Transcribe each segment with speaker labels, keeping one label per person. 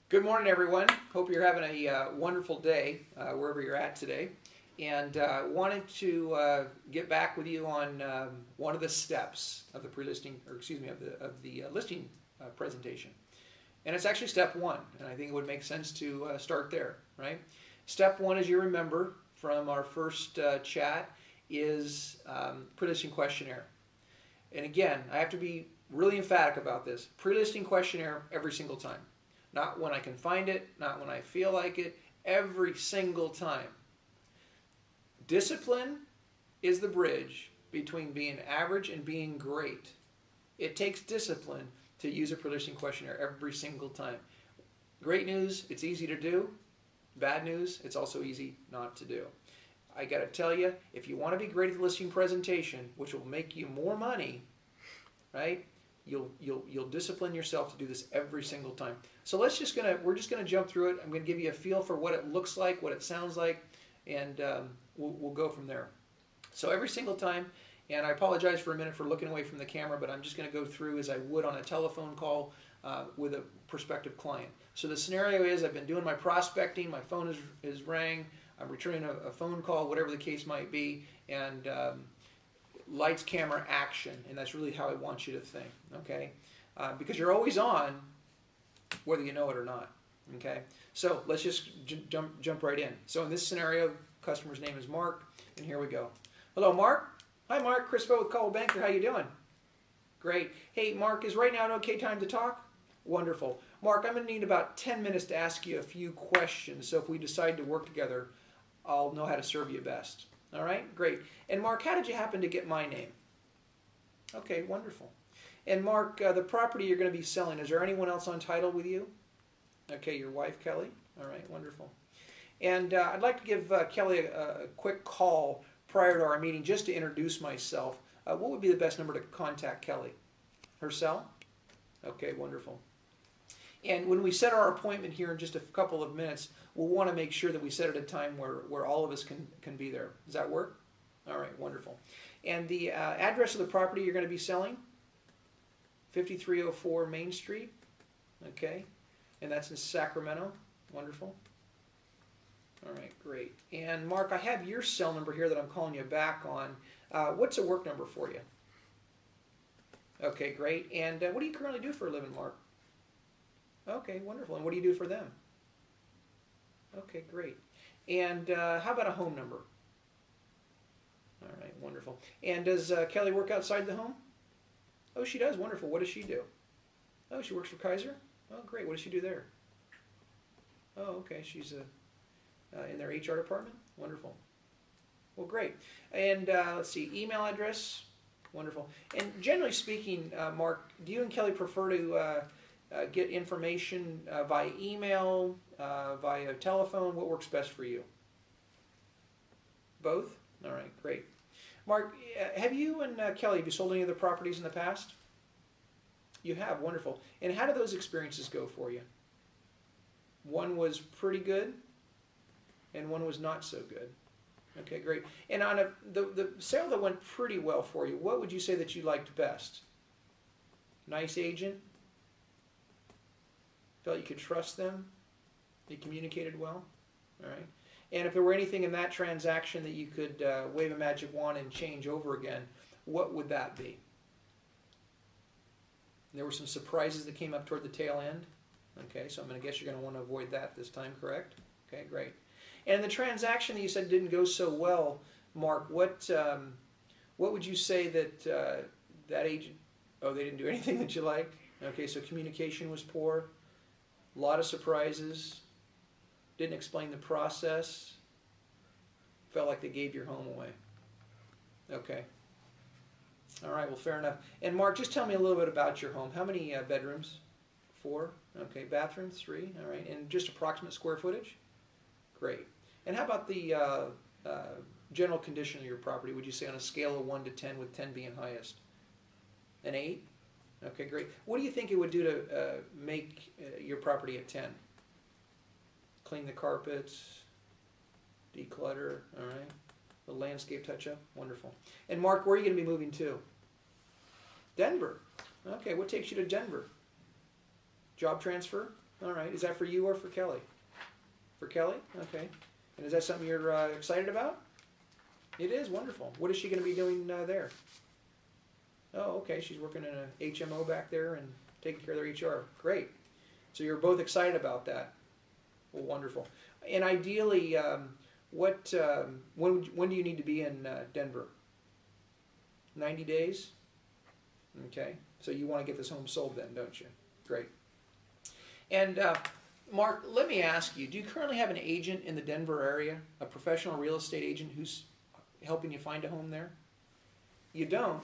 Speaker 1: Good morning, everyone. Hope you're having a wonderful day wherever you're at today. And wanted to get back with you on one of the steps of the pre-listing, or excuse me, of the listing presentation. And it's actually step one, and I think it would make sense to start there, right? Step one, as you remember from our first chat, is pre-listing questionnaire. And again, I have to be really emphatic about this. Pre-listing questionnaire every single time. Not when I can find it, not when I feel like it, every single time. Discipline is the bridge between being average and being great. It takes discipline to use a pre-listing questionnaire every single time. Great news, it's easy to do. Bad news, it's also easy not to do. I got to tell you, if you want to be great at the listing presentation, which will make you more money, right? You'll discipline yourself to do this every single time. So we're just gonna jump through it. I'm gonna give you a feel for what it looks like, what it sounds like, and we'll go from there. So every single time, and I apologize for a minute for looking away from the camera, but I'm just gonna go through as I would on a telephone call with a prospective client. So the scenario is I've been doing my prospecting, my phone is rang, I'm returning a phone call, whatever the case might be, and lights, camera, action, and that's really how I want you to think, okay? Because you're always on, whether you know it or not, okay? So let's just jump right in. So in this scenario, customer's name is Mark, and here we go. Hello, Mark. Hi, Mark. Chris Vogt with Call Banker. How you doing? Great. Hey, Mark, is right now an okay time to talk? Wonderful. Mark, I'm going to need about 10 minutes to ask you a few questions, so if we decide to work together, I'll know how to serve you best. All right, great. And Mark, how did you happen to get my name? Okay, wonderful. And Mark, the property you're going to be selling, is there anyone else on title with you? Okay, your wife, Kelly. All right, wonderful. And I'd like to give Kelly a quick call prior to our meeting just to introduce myself. What would be the best number to contact Kelly? Her cell? Okay, wonderful. And when we set our appointment here in just a couple of minutes, we'll want to make sure that we set it at a time where all of us can be there. Does that work? All right, wonderful. And the address of the property you're going to be selling? 5304 Main Street. Okay. And that's in Sacramento. Wonderful. All right, great. And Mark, I have your cell number here that I'm calling you back on. What's a work number for you? Okay, great. And what do you currently do for a living, Mark? Okay, wonderful. And what do you do for them? Okay, great. And how about a home number? All right, wonderful. And does Kelly work outside the home? Oh, she does. Wonderful. What does she do? Oh, she works for Kaiser? Oh, great. What does she do there? Oh, okay. She's in their HR department? Wonderful. Well, great. And let's see, email address? Wonderful. And generally speaking, Mark, do you and Kelly prefer to get information via email, via telephone? What works best for you? Both? All right, great. Mark, have you and Kelly, have you sold any of the properties in the past? You have, wonderful. And how did those experiences go for you? One was pretty good, and one was not so good. Okay, great. And on the sale that went pretty well for you, what would you say that you liked best? Nice agent? Felt you could trust them? They communicated well? All right. And if there were anything in that transaction that you could wave a magic wand and change over again, what would that be? There were some surprises that came up toward the tail end. Okay, so I'm going to guess you're going to want to avoid that this time, correct? Okay, great. And the transaction that you said didn't go so well, Mark, what would you say that that agent, oh, they didn't do anything that you liked? Okay, so communication was poor. A lot of surprises, didn't explain the process, felt like they gave your home away. Okay. All right, well, fair enough. And Mark, just tell me a little bit about your home. How many bedrooms? 4? Okay, bathroom? 3? All right, and just approximate square footage? Great. And how about the general condition of your property? Would you say on a scale of 1 to 10, with 10 being highest? An 8? Okay, great. What do you think it would do to make your property a 10? Clean the carpets, declutter, all right? The landscape touch-up, wonderful. And Mark, where are you going to be moving to? Denver. Okay, what takes you to Denver? Job transfer? All right. Is that for you or for Kelly? For Kelly? Okay. And is that something you're excited about? It is. Wonderful. What is she going to be doing there? Oh, okay. She's working in a HMO back there and taking care of their HR. Great. So you're both excited about that. Well, wonderful. And ideally, when do you need to be in Denver? 90 days? Okay. So you want to get this home sold then, don't you? Great. And Mark, let me ask you, do you currently have an agent in the Denver area, a professional real estate agent who's helping you find a home there? You don't?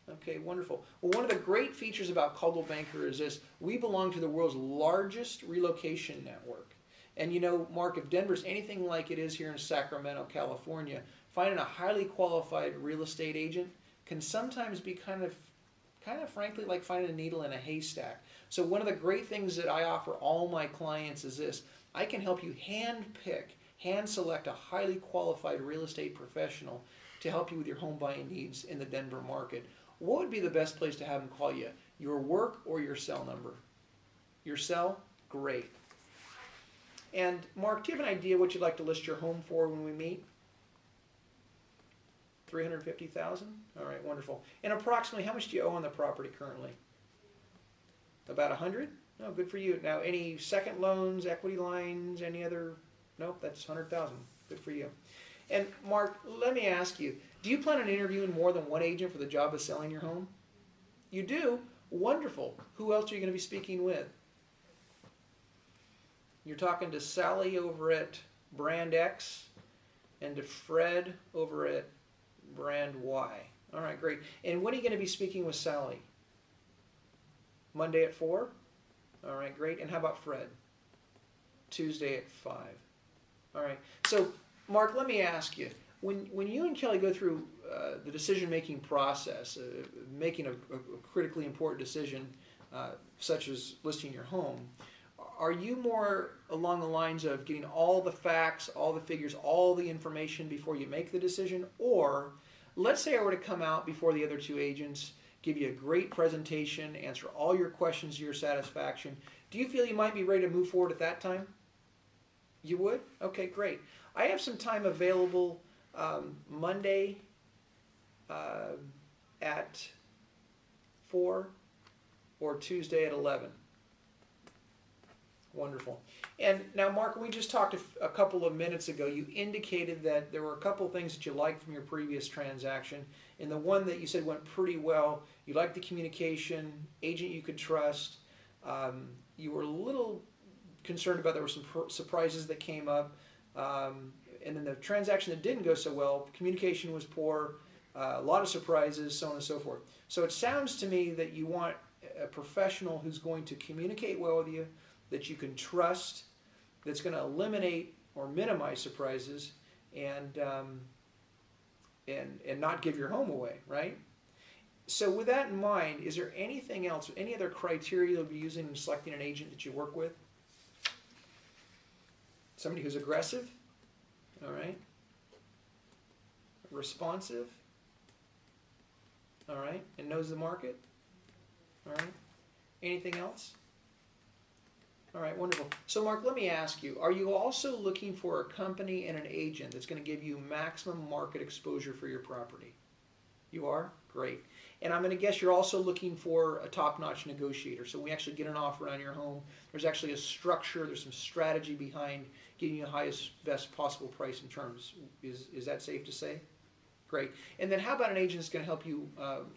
Speaker 1: Okay, wonderful. Well, one of the great features about Coldwell Banker is this. We belong to the world's largest relocation network. And you know, Mark, if Denver's anything like it is here in Sacramento, California, finding a highly qualified real estate agent can sometimes be kind of frankly like finding a needle in a haystack. So one of the great things that I offer all my clients is this. I can help you hand select a highly qualified real estate professional to help you with your home buying needs in the Denver market. What would be the best place to have them call you? Your work or your cell number? Your cell? Great. And Mark, do you have an idea what you'd like to list your home for when we meet? $350,000? All right, wonderful. And approximately how much do you owe on the property currently? About 100? No, good for you. Now, any second loans, equity lines, any other? Nope, that's 100,000. Good for you. And Mark, let me ask you, do you plan on interviewing more than one agent for the job of selling your home? You do? Wonderful. Who else are you going to be speaking with? You're talking to Sally over at Brand X and to Fred over at Brand Y. All right, great. And when are you going to be speaking with Sally? Monday at 4? All right, great. And how about Fred? Tuesday at 5. All right. So, Mark, let me ask you, when you and Kelly go through the decision-making process, making a critically important decision such as listing your home, are you more along the lines of getting all the facts, all the figures, all the information before you make the decision? Or let's say I were to come out before the other two agents, give you a great presentation, answer all your questions to your satisfaction. Do you feel you might be ready to move forward at that time? You would? Okay, great. I have some time available Monday at 4 or Tuesday at 11. Wonderful. And now, Mark, we just talked a couple of minutes ago. You indicated that there were a couple of things that you liked from your previous transaction. And the one that you said went pretty well, you liked the communication, agent you could trust. You were a little concerned about there were some surprises that came up. And then the transaction that didn't go so well, communication was poor, a lot of surprises, so on and so forth. So it sounds to me that you want a professional who's going to communicate well with you, that you can trust, that's going to eliminate or minimize surprises, and not give your home away, right? So with that in mind, is there anything else, any other criteria you'll be using in selecting an agent that you work with? Somebody who's aggressive, all right? Responsive, all right? And knows the market, all right? Anything else? All right, wonderful. So Mark, let me ask you, are you also looking for a company and an agent that's going to give you maximum market exposure for your property? You are? Great. And I'm going to guess you're also looking for a top-notch negotiator. So we actually get an offer on your home. There's actually a structure, there's some strategy behind getting you the highest, best possible price and terms. Is that safe to say? Great. And then how about an agent that's going to help you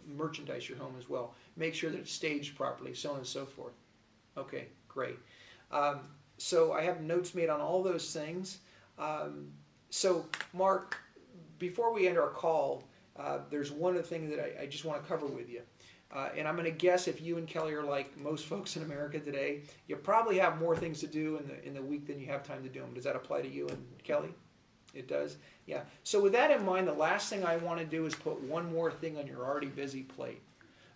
Speaker 1: merchandise your home as well? Make sure that it's staged properly, so on and so forth. Okay, great. So I have notes made on all those things. So Mark, before we end our call, there's one other thing that I just want to cover with you. And I'm going to guess if you and Kelly are like most folks in America today, you probably have more things to do in the week than you have time to do them. Does that apply to you and Kelly? It does? Yeah. So with that in mind, the last thing I want to do is put one more thing on your already busy plate.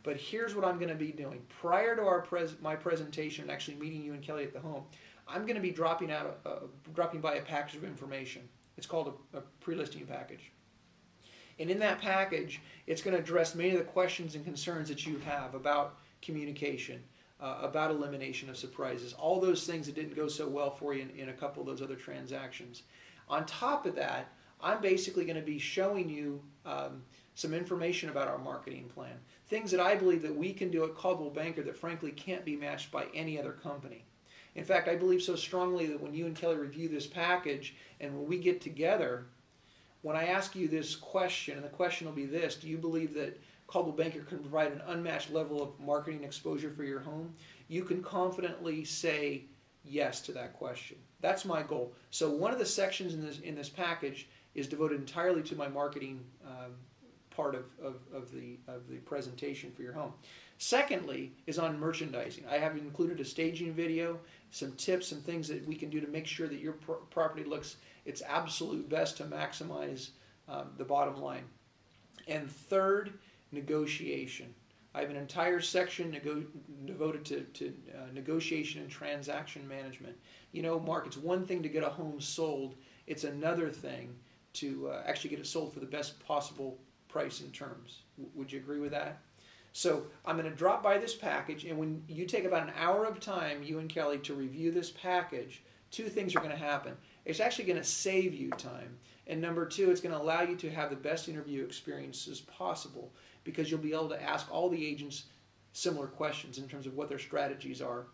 Speaker 1: But here's what I'm going to be doing. Prior to my presentation, actually meeting you and Kelly at the home, I'm going to be dropping by a package of information. It's called a pre-listing package. And in that package, it's going to address many of the questions and concerns that you have about communication. about elimination of surprises, all those things that didn't go so well for you in a couple of those other transactions. On top of that, I'm basically going to be showing you some information about our marketing plan, things that I believe that we can do at Coldwell Banker that frankly can't be matched by any other company. In fact, I believe so strongly that when you and Kelly review this package and when we get together, when I ask you this question, and the question will be this: do you believe that Coldwell Banker can provide an unmatched level of marketing exposure for your home? You can confidently say yes to that question. That's my goal. So one of the sections in this package is devoted entirely to my marketing part of the presentation for your home. Secondly is on merchandising. I have included a staging video, some tips, some things that we can do to make sure that your property looks its absolute best to maximize the bottom line. And third, negotiation. I have an entire section devoted to negotiation and transaction management. You know, Mark, it's one thing to get a home sold. It's another thing to actually get it sold for the best possible price and terms. Would you agree with that? So I'm going to drop by this package, and when you take about an hour of time, you and Kelly, to review this package, two things are going to happen. It's actually going to save you time. And number two, it's going to allow you to have the best interview experiences possible, because you'll be able to ask all the agents similar questions in terms of what their strategies are,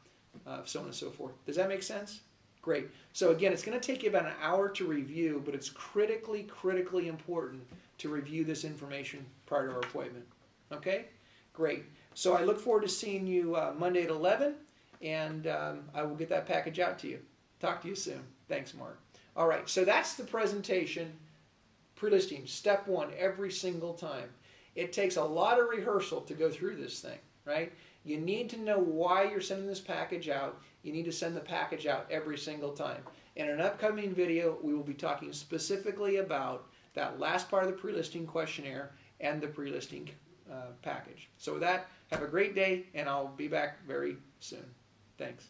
Speaker 1: so on and so forth. Does that make sense? Great. So again, it's going to take you about an hour to review, but it's critically, critically important to review this information prior to our appointment. Okay? Great. So I look forward to seeing you Monday at 11, and I will get that package out to you. Talk to you soon. Thanks, Mark. All right, so that's the presentation. Prelisting, step one, every single time. It takes a lot of rehearsal to go through this thing, right? You need to know why you're sending this package out. You need to send the package out every single time. In an upcoming video, we will be talking specifically about that last part of the pre-listing questionnaire and the pre-listing package. So with that, have a great day, and I'll be back very soon. Thanks.